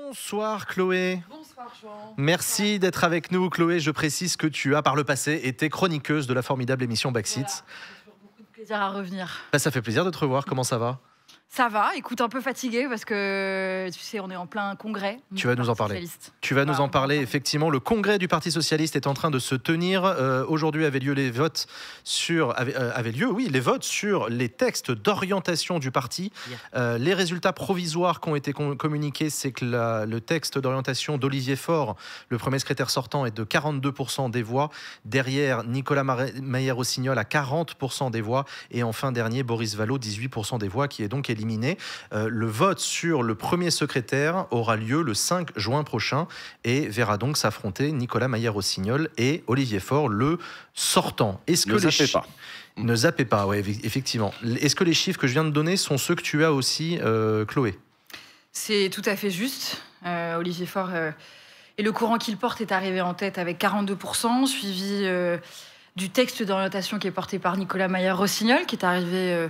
Bonsoir Chloé. Bonsoir Jean. Merci d'être avec nous Chloé. Je précise que tu as par le passé été chroniqueuse de la formidable émission Backseat. Voilà, j'ai toujours beaucoup de plaisir à revenir. Ça fait plaisir de te revoir, comment ça va? Ça va, écoute, un peu fatigué parce que tu sais, on est en plein congrès. Tu vas nous en parler. Tu vas nous en parler. Effectivement, le congrès du Parti socialiste est en train de se tenir. Aujourd'hui avaient lieu les votes sur les votes sur les textes d'orientation du parti. Les résultats provisoires qui ont été communiqués, c'est que le texte d'orientation d'Olivier Faure, le premier secrétaire sortant, est de 42% des voix. Derrière, Nicolas Mayer-Rossignol à 40% des voix. Et enfin, dernier, Boris Vallaud, 18% des voix, qui est donc éliminé. Le vote sur le premier secrétaire aura lieu le 5 juin prochain et verra donc s'affronter Nicolas Mayer-Rossignol et Olivier Faure, le sortant. Ne zappez pas, ouais, effectivement. Est-ce que les chiffres que je viens de donner sont ceux que tu as aussi, Chloé? C'est tout à fait juste. Olivier Faure et le courant qu'il porte est arrivé en tête avec 42%, suivi du texte d'orientation qui est porté par Nicolas Mayer-Rossignol, qui est arrivé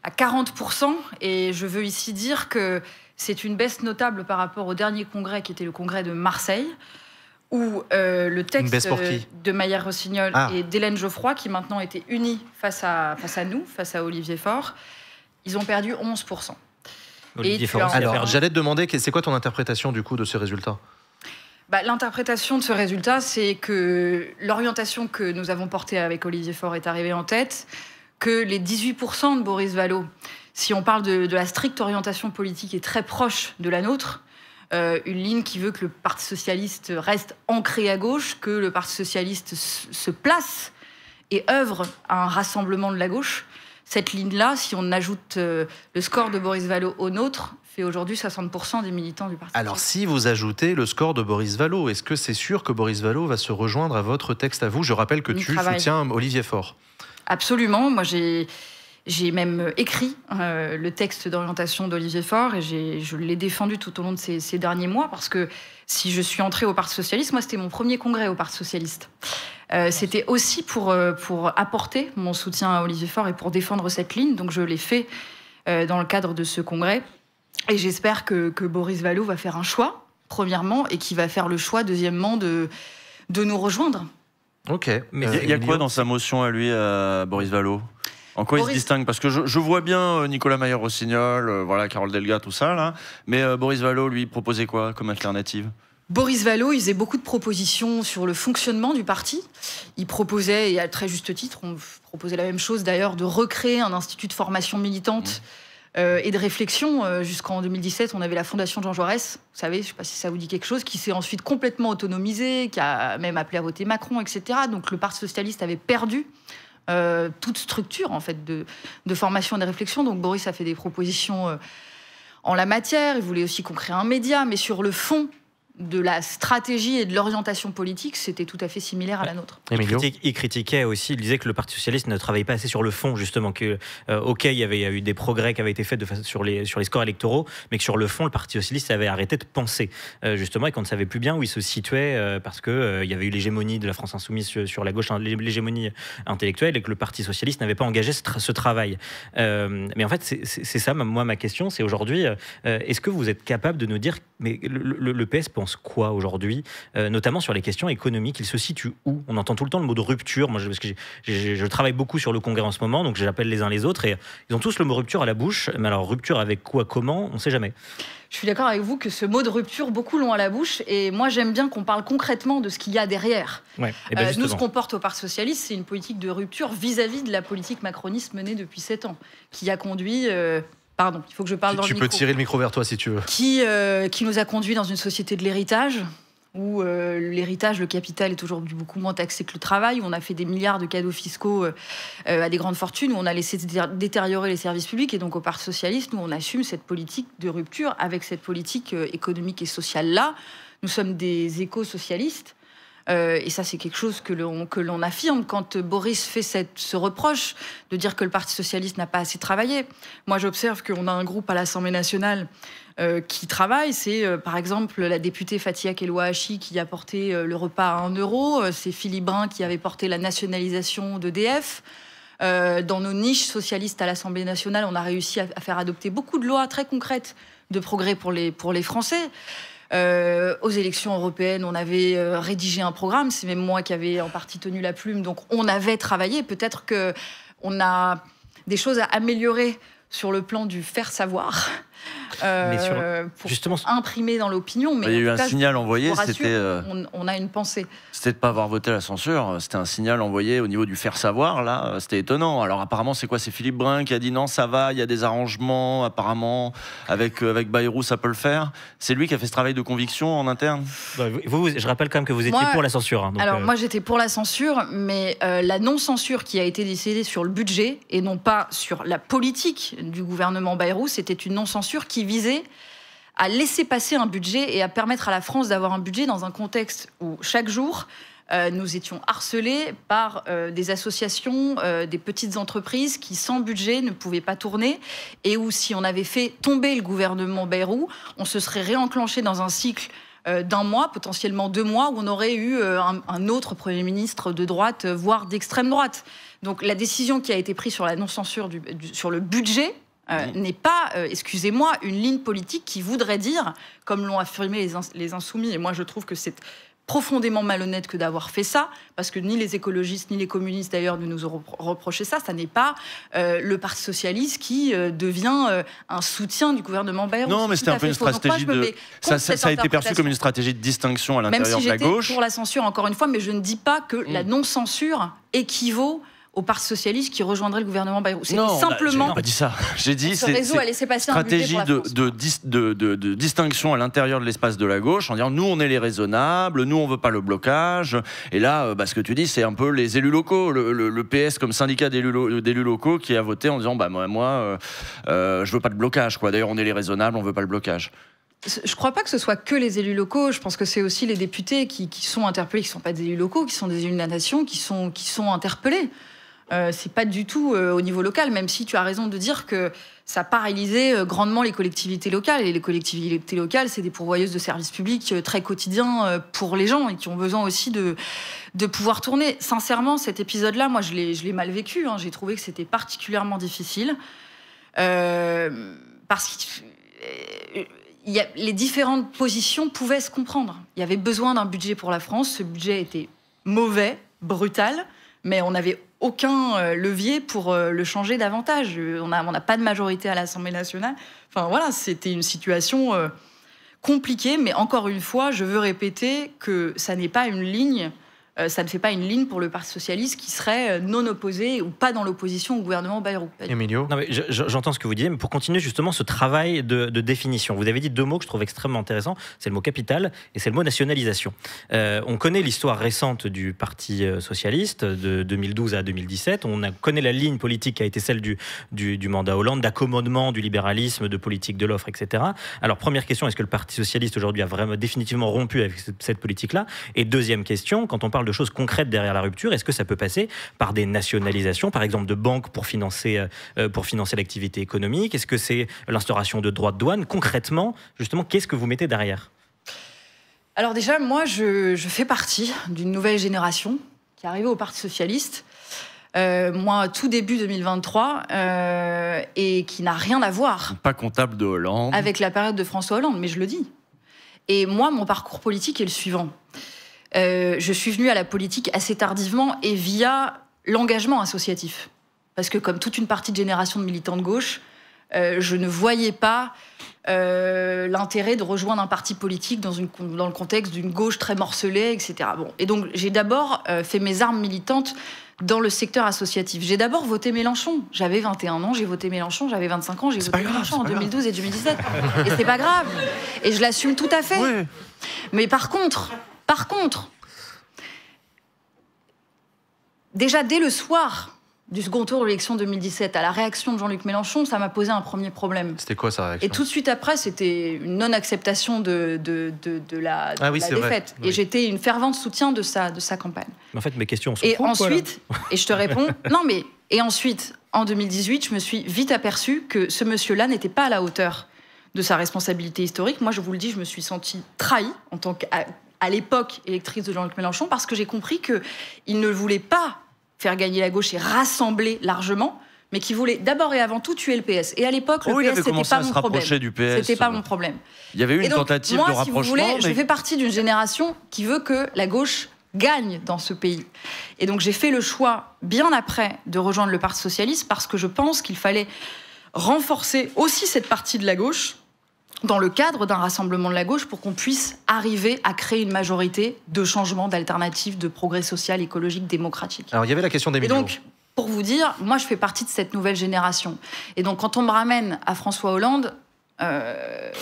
à 40%. Et je veux ici dire que c'est une baisse notable par rapport au dernier congrès, qui était le congrès de Marseille, où le texte de Mayer-Rossignol et d'Hélène Geoffroy, qui maintenant étaient unis face à nous, face à Olivier Faure, ils ont perdu 11%. Alors, j'allais te demander, c'est quoi ton interprétation du coup de ce résultat? L'interprétation de ce résultat, c'est que l'orientation que nous avons portée avec Olivier Faure est arrivée en tête, que les 18% de Boris Vallaud, si on parle de la stricte orientation politique, est très proche de la nôtre, une ligne qui veut que le Parti socialiste reste ancré à gauche, que le Parti socialiste se place et œuvre à un rassemblement de la gauche. Cette ligne-là, si on ajoute le score de Boris Vallaud au nôtre, fait aujourd'hui 60% des militants du Parti socialiste. Alors, si vous ajoutez le score de Boris Vallaud, est-ce que c'est sûr que Boris Vallaud va se rejoindre à votre texte à vous? Je rappelle que tu soutiens Olivier Faure. Absolument. Moi, j'ai même écrit le texte d'orientation d'Olivier Faure et je l'ai défendu tout au long de ces derniers mois, parce que si je suis entrée au Parti socialiste, moi, c'était mon premier congrès au Parti socialiste. C'était aussi pour apporter mon soutien à Olivier Faure et pour défendre cette ligne. Donc, je l'ai fait dans le cadre de ce congrès. Et j'espère que Boris Vallaud va faire un choix, premièrement, et qu'il va faire le choix, deuxièmement, de nous rejoindre. Ok. Mais il y a quoi dans sa motion à lui, Boris Vallaud? En quoi il se distingue? Parce que je vois bien Nicolas Mayer-Rossignol, voilà, Carole Delga, tout ça, là. Mais Boris Vallaud, lui, proposait quoi comme alternative? Boris Vallaud, il faisait beaucoup de propositions sur le fonctionnement du parti. Il proposait, et à très juste titre, on proposait la même chose d'ailleurs, de recréer un institut de formation militante et de réflexion. Jusqu'en 2017, on avait la Fondation Jean Jaurès, vous savez, je ne sais pas si ça vous dit quelque chose, qui s'est ensuite complètement autonomisée, qui a même appelé à voter Macron, etc. Donc le Parti socialiste avait perdu toute structure en fait, de formation et de réflexion. Donc Boris a fait des propositions en la matière. Il voulait aussi qu'on crée un média, mais sur le fond de la stratégie et de l'orientation politique, c'était tout à fait similaire à la nôtre. Il critiquait aussi, il disait que le Parti socialiste ne travaillait pas assez sur le fond, justement, que ok, il y a eu des progrès qui avaient été faits sur les scores électoraux, mais que sur le fond, le Parti socialiste avait arrêté de penser, justement, et qu'on ne savait plus bien où il se situait, parce que il y avait eu l'hégémonie de la France insoumise sur la gauche, l'hégémonie intellectuelle, et que le Parti socialiste n'avait pas engagé ce travail. Mais en fait, c'est ça, moi, ma question, c'est aujourd'hui, est-ce que vous êtes capable de nous dire, mais le PS pense quoi aujourd'hui, notamment sur les questions économiques? Il se situe où? On entend tout le temps le mot de rupture. Moi, parce que je travaille beaucoup sur le congrès en ce moment, donc j'appelle les uns les autres, et ils ont tous le mot rupture à la bouche. Mais alors, rupture avec quoi, comment? On ne sait jamais. Je suis d'accord avec vous que ce mot de rupture, beaucoup l'ont à la bouche, et moi j'aime bien qu'on parle concrètement de ce qu'il y a derrière. Ouais, nous, ce qu'on porte au Parti socialiste, c'est une politique de rupture vis-à-vis de la politique macroniste menée depuis 7 ans, qui a conduit... Pardon, il faut que je parle dans le micro. Tu peux tirer le micro vers toi si tu veux. Qui nous a conduit dans une société de l'héritage, où l'héritage, le capital est aujourd'hui beaucoup moins taxé que le travail, où on a fait des milliards de cadeaux fiscaux à des grandes fortunes, où on a laissé détériorer les services publics. Et donc au Parti socialiste, nous, on assume cette politique de rupture avec cette politique économique et sociale-là. Nous sommes des éco-socialistes. Et ça, c'est quelque chose que l'on affirme quand Boris fait ce reproche de dire que le Parti socialiste n'a pas assez travaillé. Moi, j'observe qu'on a un groupe à l'Assemblée nationale qui travaille. C'est par exemple la députée Fathia Kelouachi qui a porté le repas à 1 €. C'est Philippe Brun qui avait porté la nationalisation d'EDF. Dans nos niches socialistes à l'Assemblée nationale, on a réussi à faire adopter beaucoup de lois très concrètes de progrès pour les Français. Aux élections européennes, on avait rédigé un programme. C'est même moi qui avais en partie tenu la plume. Donc, on avait travaillé. Peut-être qu'on a des choses à améliorer sur le plan du faire savoir. Pour justement imprimer dans l'opinion. Mais il y a eu un signal envoyé, on a une pensée. C'était de ne pas avoir voté la censure, c'était un signal envoyé au niveau du faire savoir, là, c'était étonnant. Alors apparemment, c'est quoi? C'est Philippe Brun qui a dit non, ça va, il y a des arrangements, apparemment, avec Bayrou, ça peut le faire. C'est lui qui a fait ce travail de conviction en interne? Je rappelle quand même que vous étiez pour la censure. Donc moi, j'étais pour la censure, mais la non-censure qui a été décidée sur le budget, et non pas sur la politique du gouvernement Bayrou, c'était une non-censure qui visait à laisser passer un budget et à permettre à la France d'avoir un budget dans un contexte où chaque jour, nous étions harcelés par des associations, des petites entreprises qui, sans budget, ne pouvaient pas tourner et où, si on avait fait tomber le gouvernement Bayrou, on se serait réenclenché dans un cycle d'un mois, potentiellement 2 mois, où on aurait eu un autre Premier ministre de droite, voire d'extrême droite. Donc la décision qui a été prise sur la non-censure sur le budget n'est pas, excusez-moi, une ligne politique qui voudrait dire, comme l'ont affirmé les Insoumis, et moi je trouve que c'est profondément malhonnête que d'avoir fait ça, parce que ni les écologistes, ni les communistes d'ailleurs ne nous ont reproché ça, ça n'est pas le Parti Socialiste qui devient un soutien du gouvernement Bayrou. Non, mais c'était un peu une stratégie ça a été perçu comme une stratégie de distinction à l'intérieur de la gauche. Même si j'étais pour la censure, encore une fois, mais je ne dis pas que la non-censure équivaut au Parti socialiste qui rejoindrait le gouvernement Bayrou. C'est simplement. J'ai pas dit ça. J'ai dit ce réseau a laissé passer stratégie un budget de distinction à l'intérieur de l'espace de la gauche en disant nous on est les raisonnables, nous on veut pas le blocage. Et là, ce que tu dis, c'est un peu les élus locaux, le PS comme syndicat d'élus locaux qui a voté en disant moi je veux pas de blocage quoi. D'ailleurs on est les raisonnables, on veut pas le blocage. Je ne crois pas que ce soit que les élus locaux. Je pense que c'est aussi les députés qui sont interpellés, qui ne sont pas des élus locaux, qui sont des élus de la nation, qui sont interpellés. C'est pas du tout au niveau local, même si tu as raison de dire que ça paralysait grandement les collectivités locales. Et les collectivités locales, c'est des pourvoyeuses de services publics très quotidiens pour les gens et qui ont besoin aussi de pouvoir tourner. Sincèrement, cet épisode-là, moi, je l'ai mal vécu. J'ai trouvé que c'était particulièrement difficile. Parce que les différentes positions pouvaient se comprendre. Il y avait besoin d'un budget pour la France. Ce budget était mauvais, brutal, mais on n'avait aucun levier pour le changer davantage. On n'a pas de majorité à l'Assemblée nationale. Enfin voilà, c'était une situation compliquée, mais encore une fois, je veux répéter que ça n'est pas une ligne. Ça ne fait pas une ligne pour le Parti socialiste qui serait non opposé ou pas dans l'opposition au gouvernement Bayrou. Emilio ? Non, mais j'entends ce que vous dites, mais pour continuer justement ce travail de définition, vous avez dit 2 mots que je trouve extrêmement intéressants, c'est le mot capital et c'est le mot nationalisation. On connaît l'histoire récente du Parti socialiste de 2012 à 2017, on connaît la ligne politique qui a été celle du mandat Hollande, d'accommodement du libéralisme, de politique de l'offre, etc. Alors première question, est-ce que le Parti socialiste aujourd'hui a vraiment définitivement rompu avec cette politique-là? Et deuxième question, quand on parle de choses concrètes derrière la rupture, est-ce que ça peut passer par des nationalisations, par exemple de banques pour financer l'activité économique? Est-ce que c'est l'instauration de droits de douane? Concrètement, justement, qu'est-ce que vous mettez derrière? Alors déjà, moi, je fais partie d'une nouvelle génération qui est arrivée au Parti socialiste. Moi, tout début 2023, et qui n'a rien à voir... Pas comptable de Hollande. ...avec la période de François Hollande, mais je le dis. Et moi, mon parcours politique est le suivant. Je suis venue à la politique assez tardivement et via l'engagement associatif. Parce que comme toute une partie de génération de militants de gauche, je ne voyais pas l'intérêt de rejoindre un parti politique dans le contexte d'une gauche très morcelée, etc. Bon. Et donc j'ai d'abord fait mes armes militantes dans le secteur associatif. J'ai d'abord voté Mélenchon. J'avais 21 ans, j'ai voté Mélenchon. J'avais 25 ans, j'ai voté Mélenchon en 2012 et 2017. Et c'est pas grave. Et je l'assume tout à fait. Oui. Mais par contre, déjà dès le soir du second tour de l'élection 2017, à la réaction de Jean-Luc Mélenchon, ça m'a posé un premier problème. C'était quoi sa réaction? Et tout de suite après, c'était une non-acceptation de la défaite. Oui. Et j'étais une fervente soutien de sa campagne. En fait, mes questions sont... Et ensuite, et je te réponds, et ensuite, en 2018, je me suis vite aperçue que ce monsieur-là n'était pas à la hauteur de sa responsabilité historique. Moi, je vous le dis, je me suis sentie trahie en tant qu'à l'époque électrice de Jean-Luc Mélenchon, parce que j'ai compris qu'il ne voulait pas faire gagner la gauche et rassembler largement, mais qui voulait d'abord et avant tout tuer le PS. Et à l'époque, le il PS, avait c'était commencé pas à mon se problème. rapprocher du PS. C'était pas mon problème. Il y avait eu Et une donc, tentative moi, de si rapprochement. vous voulez, mais... je fais partie d'une génération qui veut que la gauche gagne dans ce pays. Et donc j'ai fait le choix, bien après, de rejoindre le Parti socialiste, parce que je pense qu'il fallait renforcer aussi cette partie de la gauche dans le cadre d'un rassemblement de la gauche pour qu'on puisse arriver à créer une majorité de changements, d'alternatives, de progrès social, écologique, démocratique. Alors, il y avait la question des Et millions. donc, pour vous dire, moi, je fais partie de cette nouvelle génération. Et donc, quand on me ramène à François Hollande,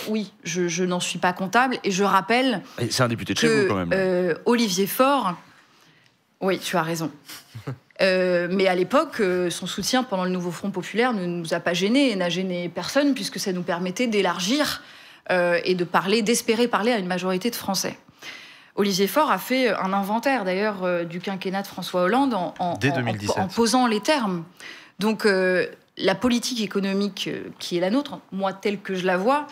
oui, je n'en suis pas comptable. Et je rappelle C'est un député de chez vous, quand même. Olivier Faure... Oui, tu as raison. Mais à l'époque, son soutien pendant le Nouveau Front Populaire ne nous a pas gênés et n'a gêné personne, puisque ça nous permettait d'élargir et de parler, d'espérer parler à une majorité de Français. Olivier Faure a fait un inventaire, d'ailleurs, du quinquennat de François Hollande Dès 2017. en posant les termes. Donc, la politique économique qui est la nôtre, moi, telle que je la vois,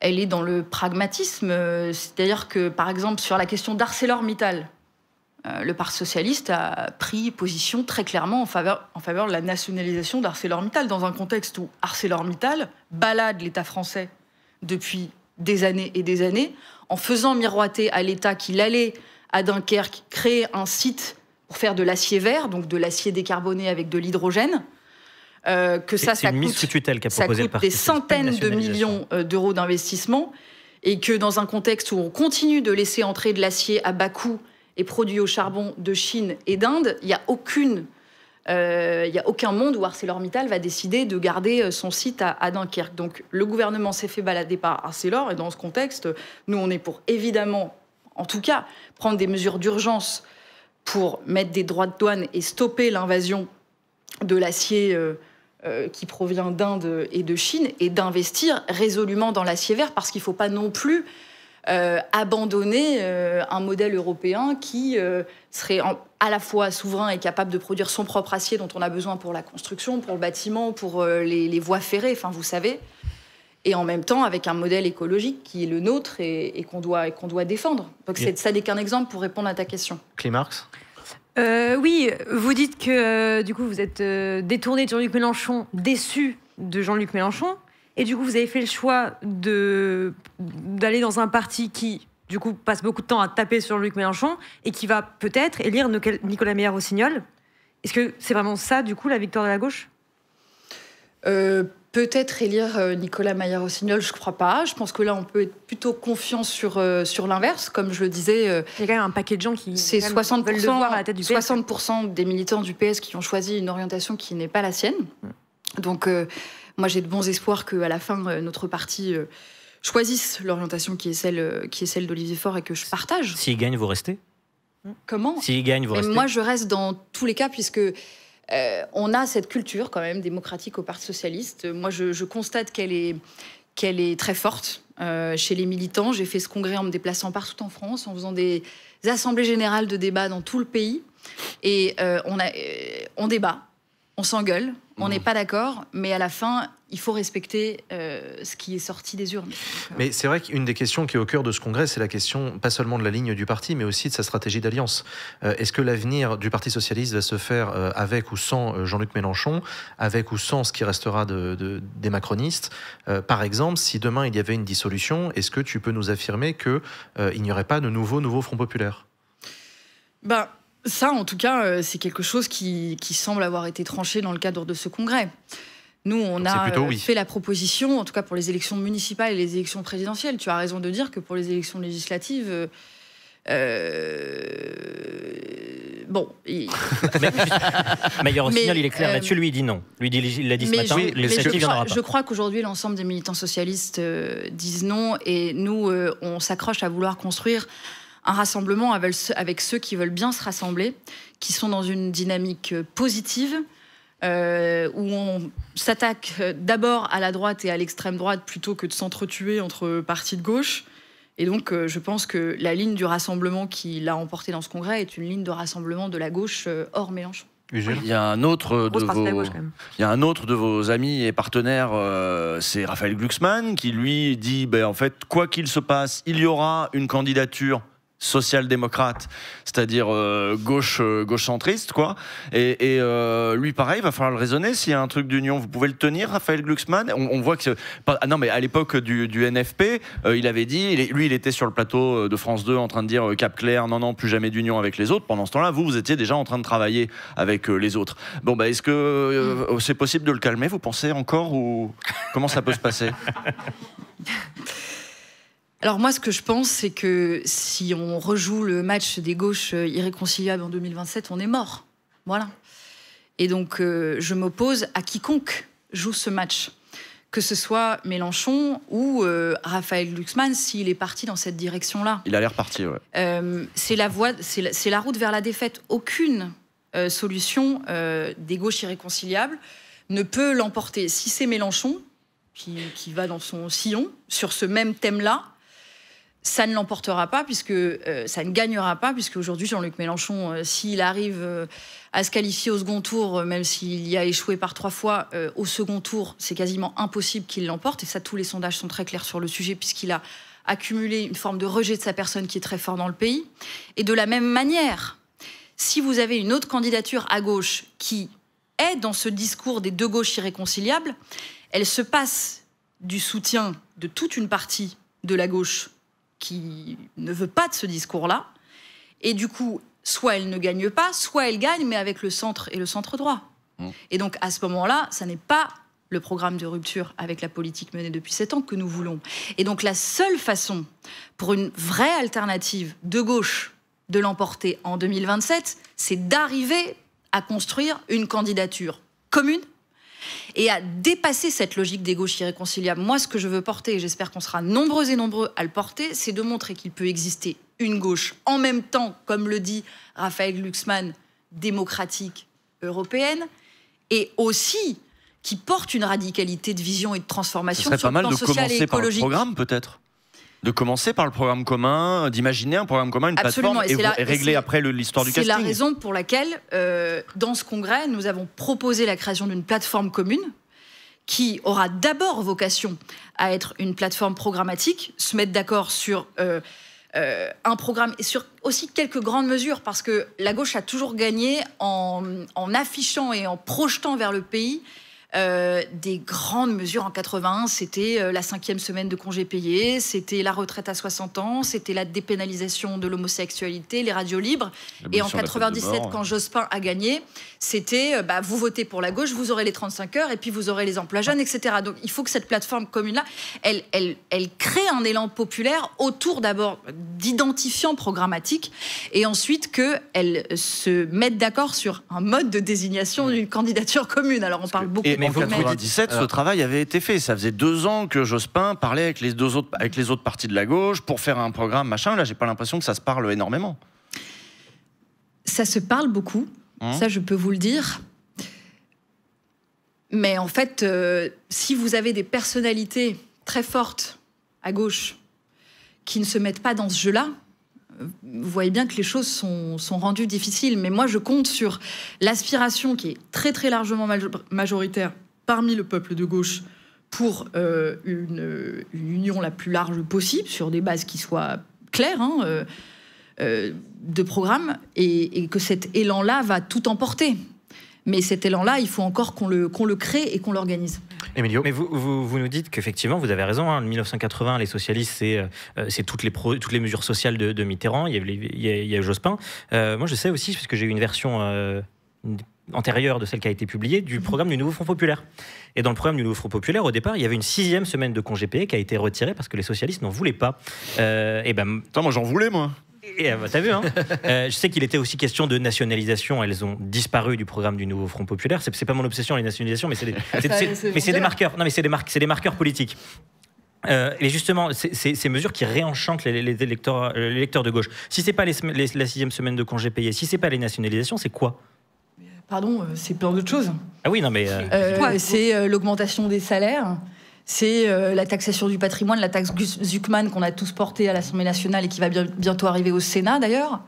elle est dans le pragmatisme. C'est-à-dire que, par exemple, sur la question d'ArcelorMittal, le Parti socialiste a pris position très clairement en faveur de la nationalisation d'ArcelorMittal, dans un contexte où ArcelorMittal balade l'État français depuis des années et des années, en faisant miroiter à l'État qu'il allait à Dunkerque créer un site pour faire de l'acier vert, donc de l'acier décarboné avec de l'hydrogène. C'est une mise sous tutelle qu'a proposé le Parti des centaines de millions d'euros d'investissement, et que dans un contexte où on continue de laisser entrer de l'acier à bas coût et produit au charbon de Chine et d'Inde, il n'y a aucun monde où ArcelorMittal va décider de garder son site à Dunkerque. Donc le gouvernement s'est fait balader par Arcelor, et dans ce contexte, nous on est pour, évidemment, en tout cas, prendre des mesures d'urgence pour mettre des droits de douane et stopper l'invasion de l'acier qui provient d'Inde et de Chine, et d'investir résolument dans l'acier vert, parce qu'il ne faut pas non plus abandonner un modèle européen qui serait à la fois souverain et capable de produire son propre acier dont on a besoin pour la construction, pour le bâtiment, pour les voies ferrées, enfin vous savez, et en même temps avec un modèle écologique qui est le nôtre et qu'on doit défendre. Donc ça n'est qu'un exemple pour répondre à ta question. Clémarx ? Oui, vous dites que du coup vous êtes détourné de Jean-Luc Mélenchon, déçu de Jean-Luc Mélenchon. Et du coup, vous avez fait le choix d'aller dans un parti qui, du coup, passe beaucoup de temps à taper sur Jean-Luc Mélenchon et qui va peut-être élire Nicolas Meyer-Rossignol. Est-ce que c'est vraiment ça, du coup, la victoire de la gauche ? Peut-être élire Nicolas Meyer-Rossignol, je ne crois pas. Je pense que là, on peut être plutôt confiant sur l'inverse. Comme je le disais... il y a quand même un paquet de gens qui c'est veulent le voir à la tête du PS. 60% des militants du PS qui ont choisi une orientation qui n'est pas la sienne. Donc... moi, j'ai de bons espoirs qu'à la fin, notre parti choisisse l'orientation qui est celle d'Olivier Faure et que je partage. S'il gagne, vous restez ? Comment ? S'il gagne, vous restez ? Moi, je reste dans tous les cas, puisque on a cette culture quand même démocratique au Parti socialiste. Moi, je constate qu'elle est très forte chez les militants. J'ai fait ce congrès en me déplaçant partout en France, en faisant des assemblées générales de débat dans tout le pays. Et on débat. On s'engueule, on n'est pas d'accord, mais à la fin, il faut respecter ce qui est sorti des urnes. Mais c'est vrai qu'une des questions qui est au cœur de ce congrès, c'est la question pas seulement de la ligne du parti, mais aussi de sa stratégie d'alliance. Est-ce que l'avenir du Parti socialiste va se faire avec ou sans Jean-Luc Mélenchon, avec ou sans ce qui restera des macronistes ? Par exemple, si demain il y avait une dissolution, est-ce que tu peux nous affirmer qu'il n'y aurait pas de nouveau Front populaire ? Ça, en tout cas, c'est quelque chose qui semble avoir été tranché dans le cadre de ce congrès. Nous, on a fait la proposition, en tout cas pour les élections municipales et les élections présidentielles. Tu as raison de dire que pour les élections législatives... Meyer-Rossignol, il est clair là-dessus, lui, il dit non. Lui, il l'a dit ce matin, je crois qu'aujourd'hui, l'ensemble des militants socialistes disent non, et nous, on s'accroche à vouloir construire un rassemblement avec ceux qui veulent bien se rassembler, qui sont dans une dynamique positive, où on s'attaque d'abord à la droite et à l'extrême droite plutôt que de s'entretuer entre partis de gauche. Et donc, je pense que la ligne du rassemblement qui l'a emporté dans ce congrès est une ligne de rassemblement de la gauche hors Mélenchon. Il y a un autre de vos amis et partenaires, c'est Raphaël Glucksmann, qui lui dit en fait, quoi qu'il se passe, il y aura une candidature social-démocrate, c'est-à-dire gauche centriste, quoi. Et lui, pareil, il va falloir le raisonner. S'il y a un truc d'union, vous pouvez le tenir, Raphaël Glucksmann. On voit que non, mais à l'époque du NFP, il avait dit, lui, il était sur le plateau de France 2 en train de dire cap clair, non, plus jamais d'union avec les autres. Pendant ce temps-là, vous étiez déjà en train de travailler avec les autres. Bon, bah, est-ce que c'est possible de le calmer, vous pensez encore, ou comment ça peut se passer? Alors moi, ce que je pense, c'est que si on rejoue le match des gauches irréconciliables en 2027, on est mort. Voilà. Et donc, je m'oppose à quiconque joue ce match, que ce soit Mélenchon ou Raphaël Glucksmann, s'il est parti dans cette direction-là. Il a l'air parti, ouais. C'est la route vers la défaite. Aucune solution des gauches irréconciliables ne peut l'emporter. Si c'est Mélenchon qui va dans son sillon sur ce même thème-là, ça ne l'emportera pas, puisque ça ne gagnera pas, puisque aujourd'hui, Jean-Luc Mélenchon, s'il arrive à se qualifier au second tour, même s'il y a échoué par 3 fois, au second tour, c'est quasiment impossible qu'il l'emporte. Et ça, tous les sondages sont très clairs sur le sujet, puisqu'il a accumulé une forme de rejet de sa personne qui est très fort dans le pays. Et de la même manière, si vous avez une autre candidature à gauche qui est dans ce discours des deux gauches irréconciliables, elle se passe du soutien de toute une partie de la gauche qui ne veut pas de ce discours-là. Et du coup, soit elle ne gagne pas, soit elle gagne, mais avec le centre et le centre droit. Et donc, à ce moment-là, ça n'est pas le programme de rupture avec la politique menée depuis 7 ans que nous voulons. Et donc, la seule façon pour une vraie alternative de gauche de l'emporter en 2027, c'est d'arriver à construire une candidature commune et à dépasser cette logique des gauches irréconciliables. Moi, ce que je veux porter, et j'espère qu'on sera nombreux et nombreux à le porter, c'est de montrer qu'il peut exister une gauche en même temps, comme le dit Raphaël Glucksmann, démocratique européenne, et aussi qui porte une radicalité de vision et de transformation sur le plan social et écologique. Ce serait pas mal de commencer par le programme, peut-être ? De commencer par le programme commun, d'imaginer un programme commun, une plateforme, et régler après l'histoire du casting. C'est la raison pour laquelle, dans ce congrès, nous avons proposé la création d'une plateforme commune qui aura d'abord vocation à être une plateforme programmatique, se mettre d'accord sur un programme et sur aussi quelques grandes mesures, parce que la gauche a toujours gagné en affichant et en projetant vers le pays des grandes mesures. En 81, c'était la 5e semaine de congés payés, c'était la retraite à 60 ans, c'était la dépénalisation de l'homosexualité, les radios libres. Et en 97, quand Jospin a gagné, c'était vous votez pour la gauche, vous aurez les 35 heures et puis vous aurez les emplois jeunes, etc. Donc il faut que cette plateforme commune-là, elle crée un élan populaire autour d'abord d'identifiants programmatiques et ensuite qu'elle se mette d'accord sur un mode de désignation d'une candidature commune. Alors on parle beaucoup. En 1997, ce travail avait été fait. Ça faisait 2 ans que Jospin parlait avec les autres partis de la gauche pour faire un programme, machin. Là, j'ai pas l'impression que ça se parle énormément. Ça se parle beaucoup. Ça, je peux vous le dire. Mais en fait, si vous avez des personnalités très fortes à gauche qui ne se mettent pas dans ce jeu-là, vous voyez bien que les choses sont rendues difficiles. Mais moi, je compte sur l'aspiration qui est très, très largement majoritaire parmi le peuple de gauche pour une union la plus large possible, sur des bases qui soient claires, de programme, et que cet élan-là va tout emporter. Mais cet élan-là, il faut encore qu'on le crée et qu'on l'organise. Emilio. Mais vous nous dites qu'effectivement, vous avez raison, en 1980, les socialistes, c'est toutes les mesures sociales de Mitterrand, il y a Jospin. Moi, je sais aussi, parce que j'ai eu une version antérieure de celle qui a été publiée, du programme du Nouveau Front Populaire. Et dans le programme du Nouveau Front Populaire, au départ, il y avait une 6e semaine de congés payés qui a été retirée parce que les socialistes n'en voulaient pas. Attends, moi j'en voulais, moi. T'as vu, hein. Je sais qu'il était aussi question de nationalisation. Elles ont disparu du programme du Nouveau Front Populaire. C'est pas mon obsession, les nationalisations, mais c'est des marqueurs. Non, mais c'est des marqueurs politiques. Et justement, ces mesures qui réenchantent les électeurs de gauche. Si c'est pas la 6e semaine de congés payés, si c'est pas les nationalisations, c'est quoi ? Pardon, c'est plein d'autres choses. Ah oui, non, mais c'est l'augmentation des salaires. C'est la taxation du patrimoine, la taxe Zuckman qu'on a tous portée à l'Assemblée nationale et qui va bientôt arriver au Sénat d'ailleurs.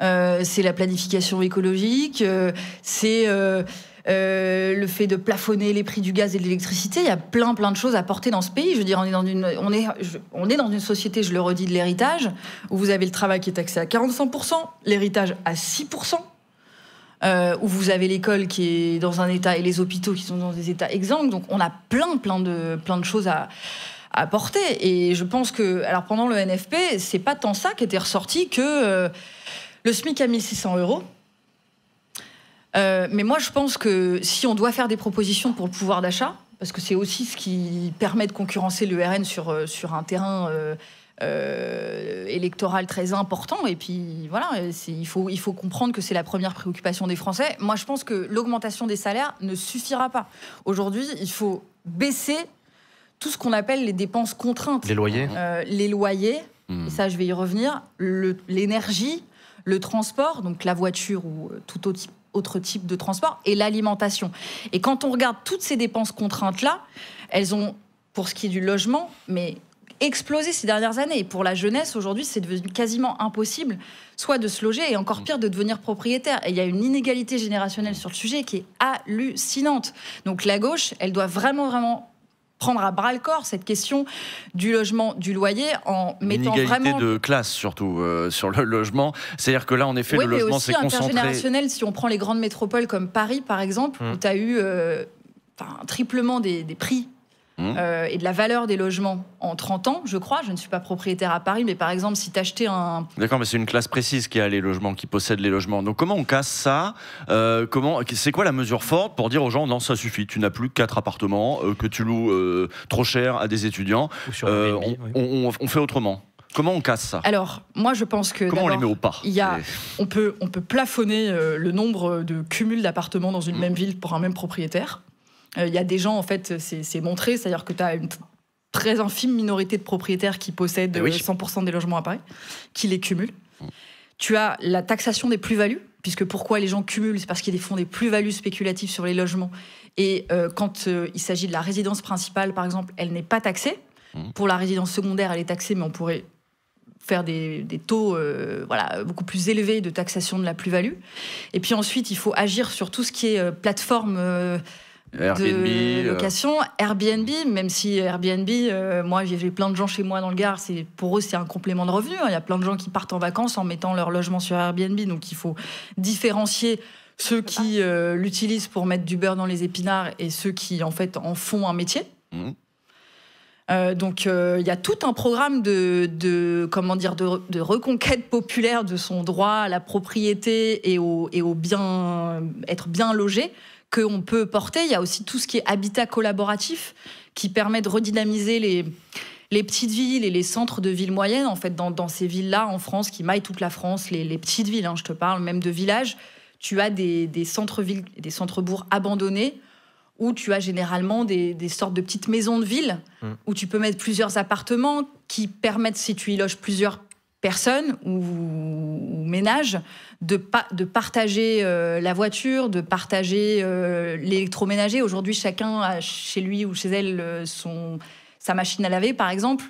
C'est la planification écologique. C'est le fait de plafonner les prix du gaz et de l'électricité. Il y a plein de choses à porter dans ce pays. Je veux dire, on est dans une société, je le redis, de l'héritage, où vous avez le travail qui est taxé à 45%, l'héritage à 6%. Où vous avez l'école qui est dans un état et les hôpitaux qui sont dans des états exsangues. Donc on a plein de choses à apporter. Et je pense que, alors pendant le NFP, c'est pas tant ça qui était ressorti que le SMIC à 1 600 €. Mais moi, je pense que si on doit faire des propositions pour le pouvoir d'achat, parce que c'est aussi ce qui permet de concurrencer le RN sur un terrain électoral très important, et puis voilà, il faut comprendre que c'est la première préoccupation des Français. Moi, je pense que l'augmentation des salaires ne suffira pas. Aujourd'hui, il faut baisser tout ce qu'on appelle les dépenses contraintes. Les loyers. Les loyers, et ça, je vais y revenir, l'énergie, le transport, donc la voiture ou tout autre type de transport, et l'alimentation. Et quand on regarde toutes ces dépenses contraintes-là, elles ont, pour ce qui est du logement, mais explosé ces dernières années. Et pour la jeunesse, aujourd'hui, c'est devenu quasiment impossible, soit de se loger, et encore pire, de devenir propriétaire. Et il y a une inégalité générationnelle sur le sujet qui est hallucinante. Donc la gauche, elle doit vraiment prendre à bras-le-corps cette question du logement, du loyer, en mettant inégalité vraiment... de classe, surtout, sur le logement. C'est-à-dire que là, en effet, oui, le logement s'est concentré... intergénérationnel, si on prend les grandes métropoles comme Paris, par exemple, où tu as eu un triplement des prix et de la valeur des logements en 30 ans, je crois. Je ne suis pas propriétaire à Paris, mais par exemple, si tu achetais un... D'accord, mais c'est une classe précise qui a les logements, qui possède les logements. Donc comment on casse ça ? C'est quoi la mesure forte pour dire aux gens, non, ça suffit, tu n'as plus 4 appartements que tu loues trop cher à des étudiants. Ou sur Airbnb, on fait autrement. Comment on casse ça ? Alors, moi, je pense que comment on les met au pas ? On peut plafonner le nombre de cumuls d'appartements dans une même ville pour un même propriétaire. Il y a des gens, en fait, c'est montré, c'est-à-dire que tu as une très infime minorité de propriétaires qui possèdent 100% des logements à Paris, qui les cumulent. Tu as la taxation des plus-values, puisque pourquoi les gens cumulent ? C'est parce qu'ils font des plus-values spéculatives sur les logements. Et quand il s'agit de la résidence principale, par exemple, elle n'est pas taxée. Pour la résidence secondaire, elle est taxée, mais on pourrait faire des taux beaucoup plus élevés de taxation de la plus-value. Et puis ensuite, il faut agir sur tout ce qui est plateforme... Airbnb, de location, Airbnb, même si Airbnb, moi j'ai plein de gens chez moi dans le Gard, pour eux c'est un complément de revenu. Il y a plein de gens qui partent en vacances en mettant leur logement sur Airbnb, donc il faut différencier ceux qui l'utilisent pour mettre du beurre dans les épinards et ceux qui en fait en font un métier. Donc il y a tout un programme de reconquête populaire de son droit à la propriété et au bien, être bien logé, qu'on peut porter. Il y a aussi tout ce qui est habitat collaboratif qui permet de redynamiser les petites villes et les centres de villes moyennes. En fait, dans ces villes-là, en France, qui maillent toute la France, les petites villes, je te parle même de villages, tu as des centres-villes, des centres-bourgs abandonnés où tu as généralement des sortes de petites maisons de ville où tu peux mettre plusieurs appartements qui permettent, si tu y loges plusieurs personnes ou ménages, de partager la voiture, de partager l'électroménager. Aujourd'hui, chacun a chez lui ou chez elle sa machine à laver, par exemple.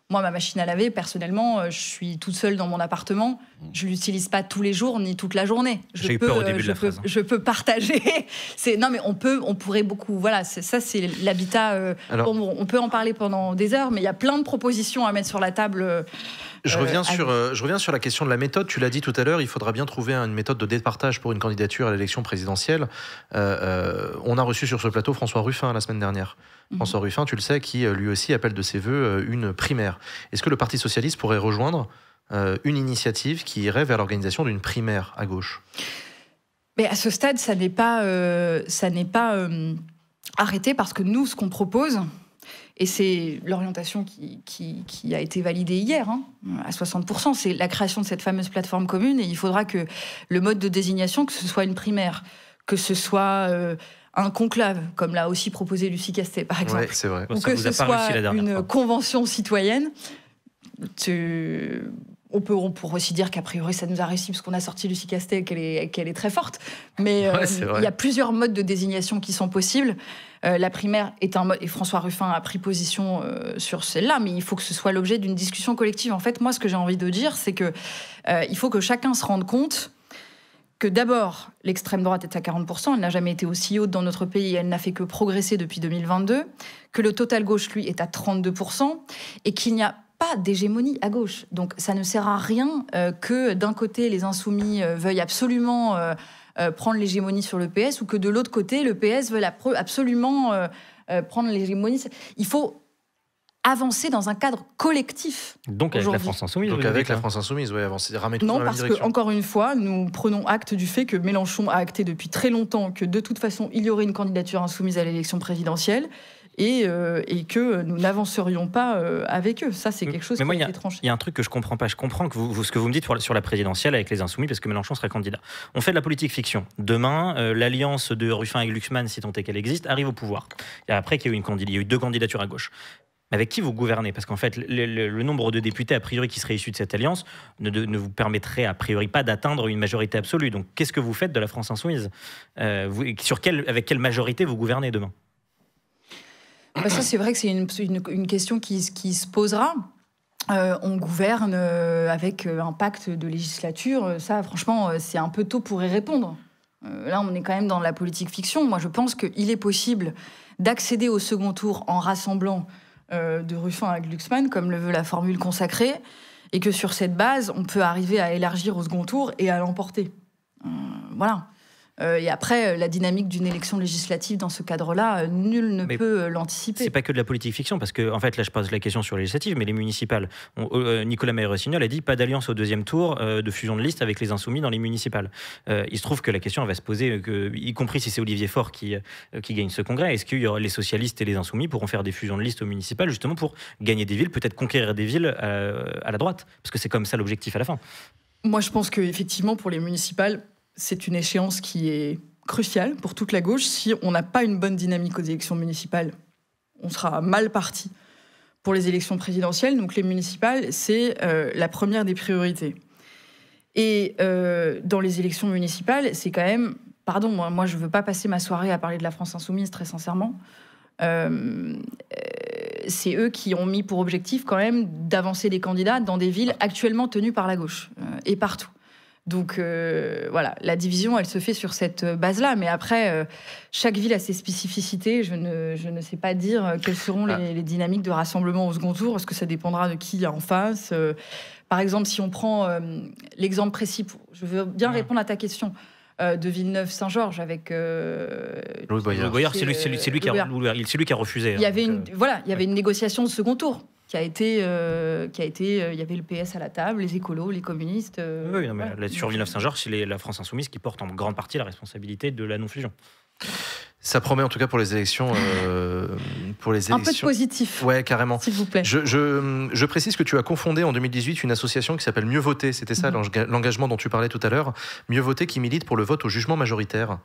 Moi, ma machine à laver, personnellement, je suis toute seule dans mon appartement. Je ne l'utilise pas tous les jours ni toute la journée. J'ai eu peur au début de la phrase. Je peux partager. Non, mais on pourrait beaucoup... Voilà, ça, c'est l'habitat. On peut en parler pendant des heures, mais il y a plein de propositions à mettre sur la table. Je reviens sur la question de la méthode. Tu l'as dit tout à l'heure, il faudra bien trouver une méthode de départage pour une candidature à l'élection présidentielle. On a reçu sur ce plateau François Ruffin la semaine dernière. François Ruffin, tu le sais, qui lui aussi appelle de ses voeux une primaire. Est-ce que le Parti socialiste pourrait rejoindre une initiative qui irait vers l'organisation d'une primaire à gauche ? Mais à ce stade, ça n'est pas arrêté, parce que nous, ce qu'on propose, et c'est l'orientation qui a été validée hier, à 60%, c'est la création de cette fameuse plateforme commune, et il faudra que le mode de désignation, que ce soit une primaire, que ce soit un conclave, comme l'a aussi proposé Lucie Castet, par exemple, c'est vrai. ou que ce soit une convention citoyenne. On pourrait aussi dire qu'a priori ça nous a réussi parce qu'on a sorti Lucie Castet, qu'elle est très forte, mais il y a plusieurs modes de désignation qui sont possibles. La primaire est un mode, et François Ruffin a pris position sur celle-là, mais il faut que ce soit l'objet d'une discussion collective. En fait, moi, ce que j'ai envie de dire, c'est que il faut que chacun se rende compte que d'abord, l'extrême droite est à 40%, elle n'a jamais été aussi haute dans notre pays, elle n'a fait que progresser depuis 2022, que le total gauche, lui, est à 32%, et qu'il n'y a pas d'hégémonie à gauche. Donc ça ne sert à rien que d'un côté, les insoumis veuillent absolument prendre l'hégémonie sur le PS, ou que de l'autre côté, le PS veuille absolument prendre l'hégémonie. Il faut avancer dans un cadre collectif. Donc avec la France Insoumise. Donc avec la France Insoumise, oui, avancer, ramener tout non, dans la même parce direction. que encore une fois, nous prenons acte du fait que Mélenchon a acté depuis très longtemps que de toute façon, il y aurait une candidature insoumise à l'élection présidentielle. Et que nous n'avancerions pas avec eux. Ça, c'est quelque chose qui a été tranché. Il y a un truc que je comprends pas. Je comprends que ce que vous me dites sur la présidentielle avec les Insoumis, parce que Mélenchon serait candidat. On fait de la politique fiction. Demain, l'alliance de Ruffin et Glucksmann, si tant est qu'elle existe, arrive au pouvoir. Et après qu'il y a eu 2 candidatures à gauche. Avec qui vous gouvernez? Parce qu'en fait, le nombre de députés, a priori, qui seraient issus de cette alliance ne vous permettrait, a priori, pas d'atteindre une majorité absolue. Donc, qu'est-ce que vous faites de la France Insoumise? Avec quelle majorité vous gouvernez demain? Ça, c'est vrai que c'est une question qui se posera. On gouverne avec un pacte de législature. Ça, franchement, c'est un peu tôt pour y répondre. Là, on est quand même dans la politique fiction. Moi, je pense qu'il est possible d'accéder au second tour en rassemblant de Ruffin à Glucksmann, comme le veut la formule consacrée, et que sur cette base, on peut arriver à élargir au second tour et à l'emporter. Voilà. Et après, la dynamique d'une élection législative dans ce cadre-là, nul ne peut l'anticiper. C'est pas que de la politique fiction, parce que en fait, là, je pose la question sur les législatives, mais les municipales. Nicolas Meyer-Rossignol a dit pas d'alliance au 2e tour de fusion de liste avec les Insoumis dans les municipales. Il se trouve que la question elle va se poser, y compris si c'est Olivier Faure qui gagne ce congrès, est-ce que les socialistes et les Insoumis pourront faire des fusions de liste aux municipales, justement pour gagner des villes, peut-être conquérir des villes à la droite, parce que c'est comme ça l'objectif à la fin. Moi, je pense qu'effectivement, pour les municipales, c'est une échéance qui est cruciale pour toute la gauche. Si on n'a pas une bonne dynamique aux élections municipales, on sera mal parti pour les élections présidentielles. Donc les municipales, c'est la première des priorités. Et dans les élections municipales, c'est quand même... Pardon, moi je ne veux pas passer ma soirée à parler de la France Insoumise, très sincèrement. C'est eux qui ont mis pour objectif quand même d'avancer des candidats dans des villes actuellement tenues par la gauche, et partout. Donc voilà, la division, elle se fait sur cette base-là. Mais après, chaque ville a ses spécificités. Je ne sais pas dire quelles seront les dynamiques de rassemblement au second tour, parce que ça dépendra de qui il y a en face. Par exemple, si on prend l'exemple précis, je veux bien répondre à ta question, de Villeneuve-Saint-Georges avec... Louis Boyard. C'est lui qui a refusé. Il y avait une négociation de second tour. Il y avait le PS à la table, les écolos, les communistes. Oui, non, mais sur Villeneuve-Saint-Georges, c'est la France Insoumise qui porte en grande partie la responsabilité de la non-fusion. Ça promet en tout cas pour les élections. Un peu de positif. Ouais, carrément. S'il vous plaît. Je précise que tu as confondé en 2018 une association qui s'appelle Mieux Voter. C'était ça l'engagement dont tu parlais tout à l'heure. Mieux Voter qui milite pour le vote au jugement majoritaire.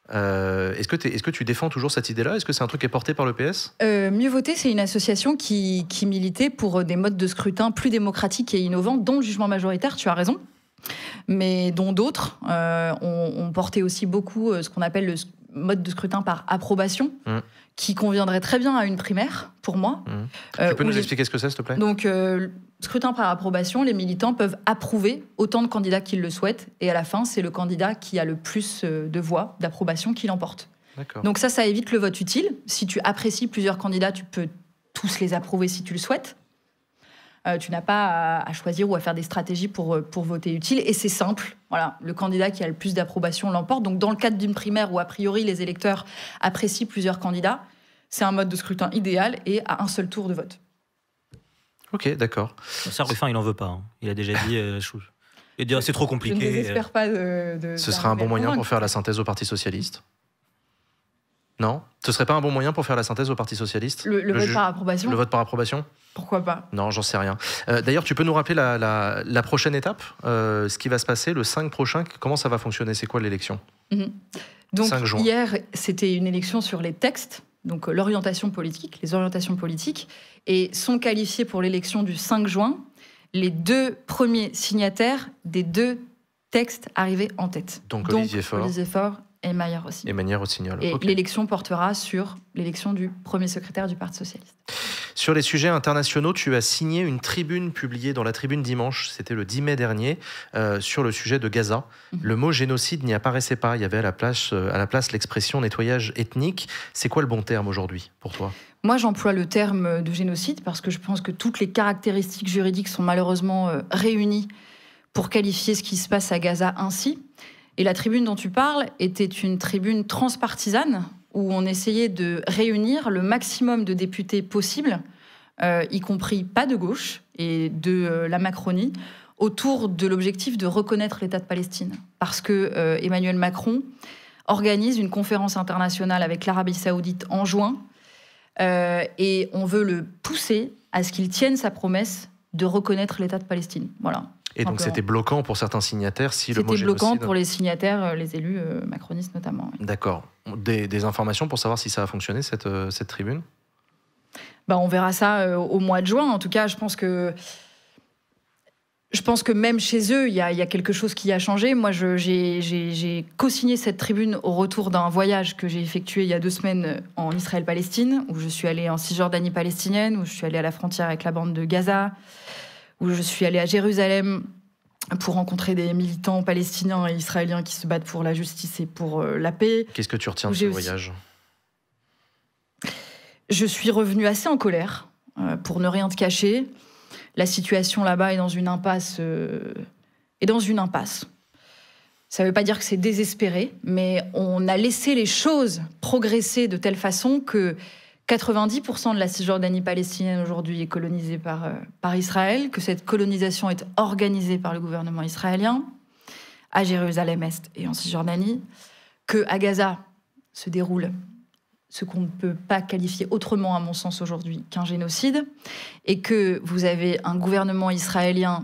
Est-ce que tu défends toujours cette idée-là? Est-ce que c'est un truc qui est porté par le PS? Mieux Voter, c'est une association qui militait pour des modes de scrutin plus démocratiques et innovants, dont le jugement majoritaire, tu as raison, mais dont d'autres ont porté aussi beaucoup ce qu'on appelle le mode de scrutin par approbation, qui conviendrait très bien à une primaire, pour moi. Tu peux nous expliquer ce que c'est, s'il te plaît? Donc, scrutin par approbation, les militants peuvent approuver autant de candidats qu'ils le souhaitent, et à la fin, c'est le candidat qui a le plus de voix d'approbation qui l'emporte. D'accord. Donc ça évite le vote utile. Si tu apprécies plusieurs candidats, tu peux tous les approuver si tu le souhaites. Tu n'as pas à choisir ou à faire des stratégies pour voter utile. Et c'est simple. Voilà, le candidat qui a le plus d'approbation l'emporte. Donc, dans le cadre d'une primaire où, a priori, les électeurs apprécient plusieurs candidats, c'est un mode de scrutin idéal et à un seul tour de vote. Ok, d'accord. Ça, Ruffin, il n'en veut pas. Hein. Il a déjà dit... il dit c'est trop compliqué. Je ne désespère pas Ce serait un bon moyen pour faire la synthèse au Parti Socialiste? Non? Ce serait pas un bon moyen pour faire la synthèse au Parti Socialiste? Le vote par approbation? Le vote par approbation? Pourquoi pas? Non, j'en sais rien. D'ailleurs, tu peux nous rappeler la prochaine étape, ce qui va se passer le 5 prochain? Comment ça va fonctionner? C'est quoi l'élection? Donc 5 juin. Hier, c'était une élection sur les textes, donc l'orientation politique, les orientations politiques, et sont qualifiés pour l'élection du 5 juin les 2 premiers signataires des 2 textes arrivés en tête. Donc Olivier Faure et Meyer-Rossignol. Et Meyer-Rossignol. Et l'élection portera sur l'élection du premier secrétaire du Parti socialiste. Sur les sujets internationaux, tu as signé une tribune publiée dans la Tribune dimanche, c'était le 10 mai dernier, sur le sujet de Gaza. Le mot génocide n'y apparaissait pas, il y avait à la place l'expression nettoyage ethnique. C'est quoi le bon terme aujourd'hui pour toi ? Moi, j'emploie le terme de génocide parce que je pense que toutes les caractéristiques juridiques sont malheureusement réunies pour qualifier ce qui se passe à Gaza ainsi. Et la tribune dont tu parles était une tribune transpartisane où on essayait de réunir le maximum de députés possible, y compris pas de gauche et de la Macronie, autour de l'objectif de reconnaître l'État de Palestine. Parce que Emmanuel Macron organise une conférence internationale avec l'Arabie Saoudite en juin, et on veut le pousser à ce qu'il tienne sa promesse de reconnaître l'État de Palestine. Voilà. Et donc c'était bloquant pour certains signataires si le mot génocide... C'était bloquant génocide... pour les signataires, les élus macronistes notamment. Oui. D'accord. Des informations pour savoir si ça a fonctionné, cette tribune ? On verra ça au mois de juin. En tout cas, je pense que même chez eux, il y a quelque chose qui a changé. Moi, j'ai co-signé cette tribune au retour d'un voyage que j'ai effectué il y a 2 semaines en Israël-Palestine, où je suis allée en Cisjordanie palestinienne, où je suis allée à la frontière avec la bande de Gaza, où je suis allée à Jérusalem pour rencontrer des militants palestiniens et israéliens qui se battent pour la justice et pour la paix. Qu'est-ce que tu retiens de ce voyage ? Je suis revenue assez en colère, pour ne rien te cacher. La situation là-bas est dans une impasse. Ça ne veut pas dire que c'est désespéré, mais on a laissé les choses progresser de telle façon que 90% de la Cisjordanie palestinienne aujourd'hui est colonisée par Israël, que cette colonisation est organisée par le gouvernement israélien, à Jérusalem-Est et en Cisjordanie, qu'à Gaza se déroule ce qu'on ne peut pas qualifier autrement, à mon sens, aujourd'hui, qu'un génocide, et que vous avez un gouvernement israélien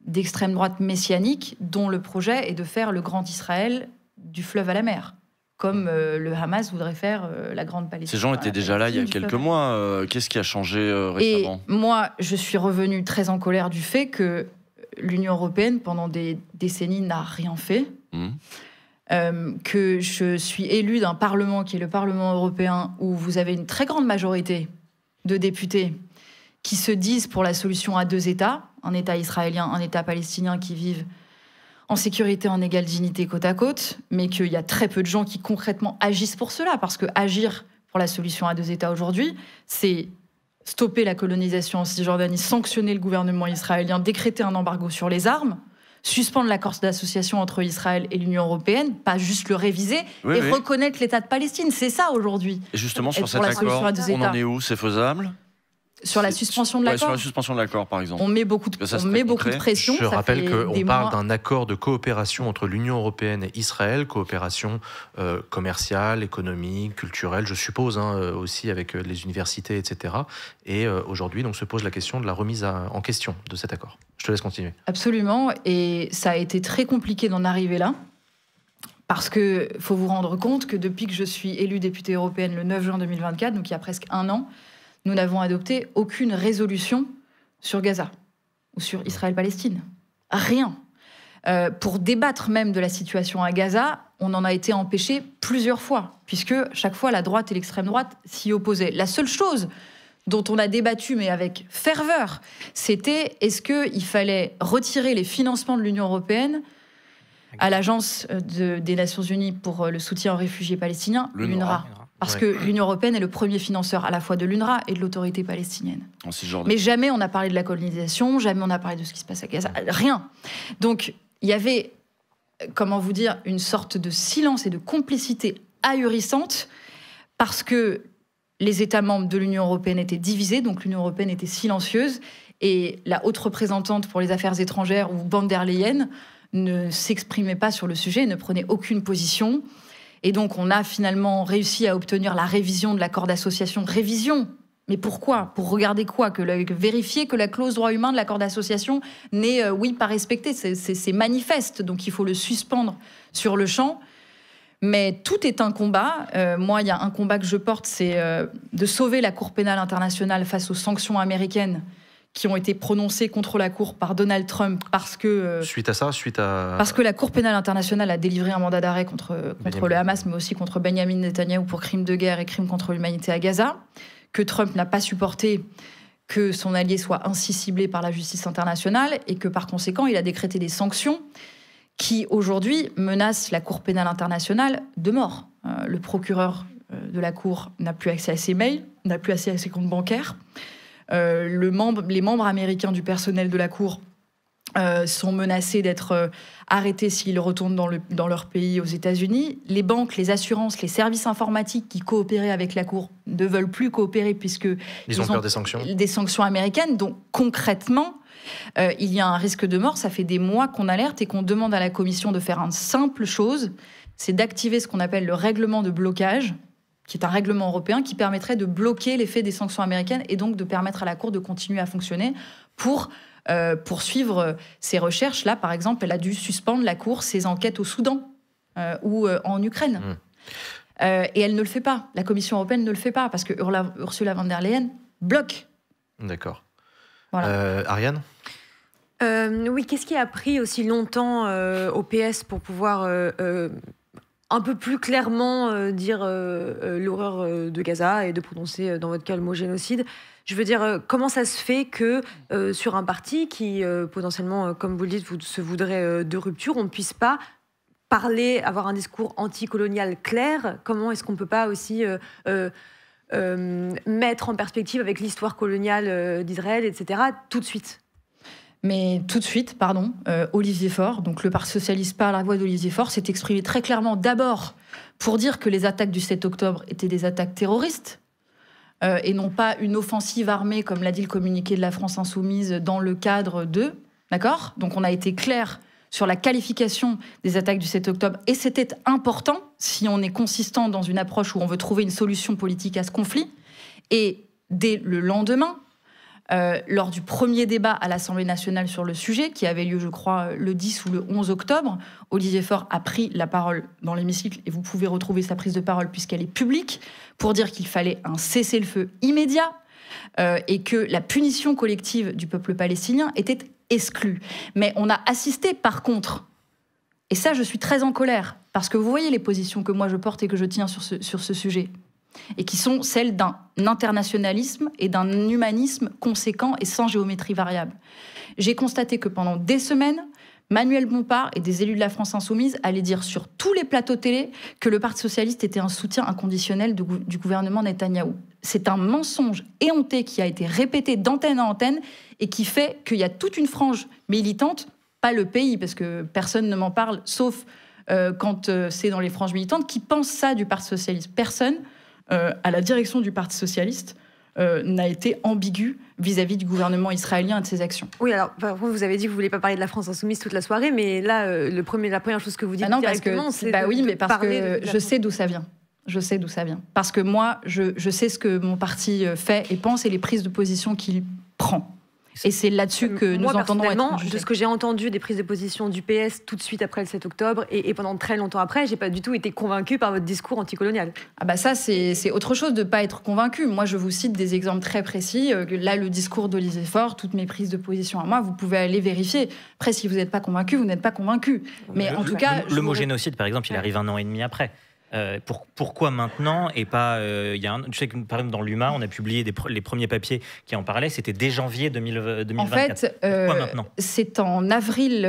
d'extrême droite messianique dont le projet est de faire le grand Israël du fleuve à la mer, comme le Hamas voudrait faire la grande Palestine. Ces gens étaient déjà là il y a quelques mois. Qu'est-ce qui a changé récemment ? Et moi, je suis revenue très en colère du fait que l'Union européenne, pendant des décennies, n'a rien fait. Que je suis élue d'un Parlement qui est le Parlement européen, où vous avez une très grande majorité de députés qui se disent pour la solution à 2 États, un État israélien, un État palestinien, qui vivent en sécurité, en égale dignité, côte à côte, mais qu'il y a très peu de gens qui concrètement agissent pour cela, parce que agir pour la solution à 2 États aujourd'hui, c'est stopper la colonisation en Cisjordanie, sanctionner le gouvernement israélien, décréter un embargo sur les armes, suspendre l'accord d'association entre Israël et l'Union européenne, pas juste le réviser, reconnaître l'État de Palestine. C'est ça aujourd'hui. Et justement, sur cet accord, on en est où ? C'est faisable ? Sur la suspension de l'accord. Sur la suspension de l'accord, par exemple. On met beaucoup de pression. Je rappelle qu'on parle d'un accord de coopération entre l'Union européenne et Israël, coopération commerciale, économique, culturelle, je suppose, aussi avec les universités, etc. Et aujourd'hui, donc, se pose la question de la remise en question de cet accord. Je te laisse continuer. Absolument. Et ça a été très compliqué d'en arriver là. Parce qu'il faut vous rendre compte que depuis que je suis élue députée européenne le 9 juin 2024, donc il y a presque 1 an, nous n'avons adopté aucune résolution sur Gaza ou sur Israël-Palestine. Rien. Pour débattre même de la situation à Gaza, on en a été empêché plusieurs fois, puisque chaque fois la droite et l'extrême droite s'y opposaient. La seule chose dont on a débattu, mais avec ferveur, c'était est-ce qu'il fallait retirer les financements de l'Union européenne à l'Agence des Nations Unies pour le soutien aux réfugiés palestiniens, l'UNRWA. Parce que l'Union européenne est le premier financeur à la fois de l'UNRWA et de l'autorité palestinienne. Mais jamais on n'a parlé de la colonisation, jamais on n'a parlé de ce qui se passe à Gaza, rien. Donc il y avait, comment vous dire, une sorte de silence et de complicité ahurissante, parce que les États membres de l'Union européenne étaient divisés, donc l'Union européenne était silencieuse, et la haute représentante pour les affaires étrangères, ou von der Leyen, ne s'exprimait pas sur le sujet, ne prenait aucune position. Et donc, on a finalement réussi à obtenir la révision de l'accord d'association. Révision. Mais pourquoi ? Pour regarder quoi ? Vérifier que la clause droit humain de l'accord d'association n'est, pas respectée. C'est manifeste. Donc, il faut le suspendre sur le champ. Mais tout est un combat. Moi, il y a un combat que je porte, c'est de sauver la Cour pénale internationale face aux sanctions américaines qui ont été prononcées contre la Cour par Donald Trump parce que... Parce que la Cour pénale internationale a délivré un mandat d'arrêt contre le Hamas, mais aussi contre Benjamin Netanyahou pour crimes de guerre et crimes contre l'humanité à Gaza, que Trump n'a pas supporté que son allié soit ainsi ciblé par la justice internationale et que par conséquent, il a décrété des sanctions qui, aujourd'hui, menacent la Cour pénale internationale de mort. Le procureur de la Cour n'a plus accès à ses mails, n'a plus accès à ses comptes bancaires. Les membres américains du personnel de la Cour sont menacés d'être arrêtés s'ils retournent dans leur pays aux États-Unis. Les banques, les assurances, les services informatiques qui coopéraient avec la Cour ne veulent plus coopérer puisque ils ont peur des sanctions américaines. Donc concrètement, il y a un risque de mort. Ça fait des mois qu'on alerte et qu'on demande à la Commission de faire une simple chose, c'est d'activer ce qu'on appelle le règlement de blocage, qui est un règlement européen qui permettrait de bloquer l'effet des sanctions américaines et donc de permettre à la Cour de continuer à fonctionner pour poursuivre ses recherches. Là, par exemple, elle a dû suspendre la Cour ses enquêtes au Soudan ou en Ukraine. Et elle ne le fait pas. La Commission européenne ne le fait pas parce que Ursula von der Leyen bloque. D'accord. Voilà. Ariane ? Oui, qu'est-ce qui a pris aussi longtemps au PS pour pouvoir un peu plus clairement dire l'horreur de Gaza et de prononcer dans votre cas le mot génocide? Je veux dire, comment ça se fait que sur un parti qui potentiellement, comme vous le dites, se voudrait de rupture, on ne puisse pas parler, avoir un discours anticolonial clair? Comment est-ce qu'on ne peut pas aussi mettre en perspective avec l'histoire coloniale d'Israël, etc., tout de suite? Mais tout de suite, Olivier Faure, donc le Parti socialiste par la voix d'Olivier Faure, s'est exprimé très clairement d'abord pour dire que les attaques du 7 octobre étaient des attaques terroristes et non pas une offensive armée, comme l'a dit le communiqué de la France Insoumise, dans le cadre de... D'accord ? Donc on a été clair sur la qualification des attaques du 7 octobre et c'était important si on est consistant dans une approche où on veut trouver une solution politique à ce conflit. Et dès le lendemain, lors du premier débat à l'Assemblée nationale sur le sujet, qui avait lieu, je crois, le 10 ou le 11 octobre, Olivier Faure a pris la parole dans l'hémicycle, et vous pouvez retrouver sa prise de parole puisqu'elle est publique, pour dire qu'il fallait un cessez-le-feu immédiat et que la punition collective du peuple palestinien était exclue. Mais on a assisté, par contre, et ça, je suis très en colère, parce que vous voyez les positions que moi je porte et que je tiens sur ce sujet, et qui sont celles d'un internationalisme et d'un humanisme conséquent et sans géométrie variable. J'ai constaté que pendant des semaines, Manuel Bompard et des élus de la France Insoumise allaient dire sur tous les plateaux télé que le Parti socialiste était un soutien inconditionnel du gouvernement Netanyahou. C'est un mensonge éhonté qui a été répété d'antenne en antenne et qui fait qu'il y a toute une frange militante, pas le pays, parce que personne ne m'en parle, sauf quand c'est dans les franges militantes, qui pense ça du Parti socialiste. Personne à la direction du Parti socialiste n'a été ambigu vis-à-vis du gouvernement israélien et de ses actions. Oui, alors vous avez dit que vous ne vouliez pas parler de la France insoumise toute la soirée, mais là, la première chose que vous dites directement, c'est parce que je sais d'où ça vient. Je sais d'où ça vient. Parce que moi, je sais ce que mon parti fait et pense et les prises de position qu'il prend. Et c'est là-dessus que nous entendons être jugés. De ce que j'ai entendu des prises de position du PS tout de suite après le 7 octobre et pendant très longtemps après, j'ai pas du tout été convaincue par votre discours anticolonial. Ah bah ça, c'est autre chose de pas être convaincue. Moi, je vous cite des exemples très précis. Là, le discours d'Olivier Faure, toutes mes prises de position à moi, vous pouvez aller vérifier. Après, si vous n'êtes pas convaincu, vous n'êtes pas convaincu. Mais en tout cas... Le mot génocide, par exemple, il arrive 1 an et demi après. Pourquoi maintenant et pas je sais que par exemple dans l'UMA on a publié les premiers papiers qui en parlaient, c'était dès janvier 2024. En fait, pourquoi maintenant ? C'est en avril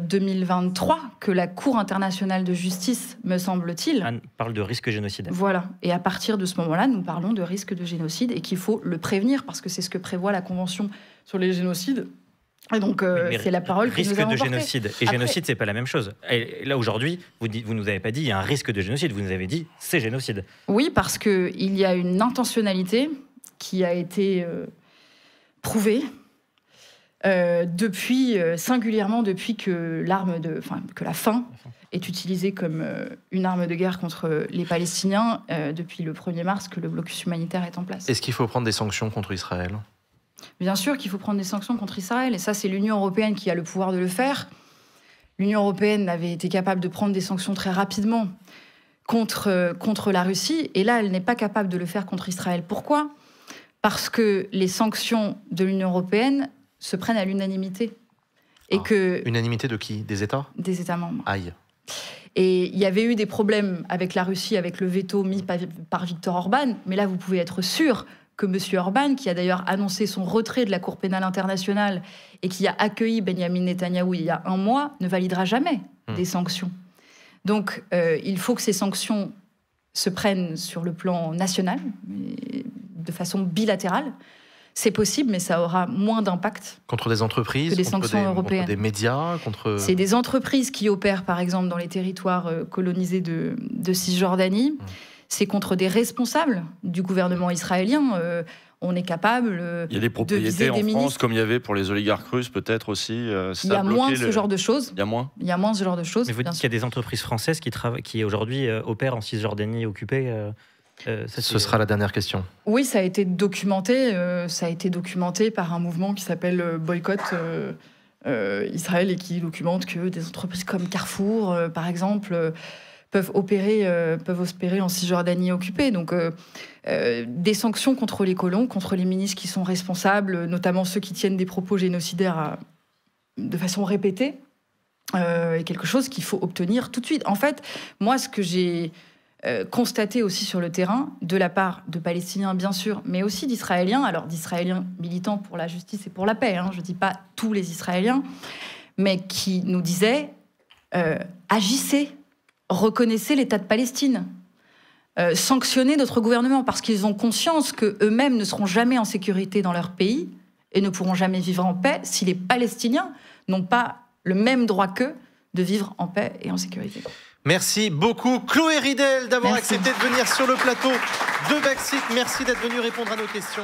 2023 que la Cour internationale de justice, me semble-t-il, parle de risque génocidaire. Voilà, et à partir de ce moment-là, nous parlons de risque de génocide et qu'il faut le prévenir parce que c'est ce que prévoit la Convention sur les génocides. Et donc, c'est la parole que nous avons portée. Risque de génocide. Et génocide, c'est pas la même chose. Et là, aujourd'hui, vous nous avez pas dit il y a un risque de génocide. Vous nous avez dit c'est génocide. Oui, parce qu'il y a une intentionnalité qui a été prouvée singulièrement depuis que la faim est utilisée comme une arme de guerre contre les Palestiniens depuis le 1er mars que le blocus humanitaire est en place. Est-ce qu'il faut prendre des sanctions contre Israël ? Bien sûr qu'il faut prendre des sanctions contre Israël, et ça, c'est l'Union européenne qui a le pouvoir de le faire. L'Union européenne avait été capable de prendre des sanctions très rapidement contre la Russie, et là, elle n'est pas capable de le faire contre Israël. Pourquoi ? Parce que les sanctions de l'Union européenne se prennent à l'unanimité. Unanimité de qui ? Des États ? Des États membres. Aïe. Et il y avait eu des problèmes avec la Russie, avec le veto mis par Viktor Orban, mais là, vous pouvez être sûr que M. Orban, qui a d'ailleurs annoncé son retrait de la Cour pénale internationale et qui a accueilli Benyamin Netanyahou il y a 1 mois, ne validera jamais des sanctions. Donc, il faut que ces sanctions se prennent sur le plan national, de façon bilatérale. C'est possible, mais ça aura moins d'impact. Contre des entreprises, que des sanctions européennes. Contre des médias, contre... C'est des entreprises qui opèrent, par exemple, dans les territoires colonisés de Cisjordanie. C'est contre des responsables du gouvernement israélien. On est capable il y a des propriétés en France, comme il y avait pour les oligarques russes, peut-être aussi. Il y a moins ce genre de choses. Il y a moins. Il y a moins ce genre de choses. Mais vous dites qu'il y a des entreprises françaises qui aujourd'hui opèrent en Cisjordanie occupée. Ce sera la dernière question. Oui, ça a été documenté. Ça a été documenté par un mouvement qui s'appelle Boycott Israël et qui documente que des entreprises comme Carrefour, par exemple, peuvent opérer en Cisjordanie occupée. Donc, des sanctions contre les colons, contre les ministres qui sont responsables, notamment ceux qui tiennent des propos génocidaires de façon répétée, est quelque chose qu'il faut obtenir tout de suite. En fait, moi, ce que j'ai constaté aussi sur le terrain, de la part de Palestiniens, bien sûr, mais aussi d'Israéliens, alors d'Israéliens militants pour la justice et pour la paix, je ne dis pas tous les Israéliens, mais qui nous disaient agissez, reconnaissez l'État de Palestine, sanctionnez notre gouvernement, parce qu'ils ont conscience qu'eux-mêmes ne seront jamais en sécurité dans leur pays et ne pourront jamais vivre en paix si les Palestiniens n'ont pas le même droit qu'eux de vivre en paix et en sécurité. Merci beaucoup Chloé Ridel d'avoir accepté de venir sur le plateau de Backseat. Merci d'être venue répondre à nos questions.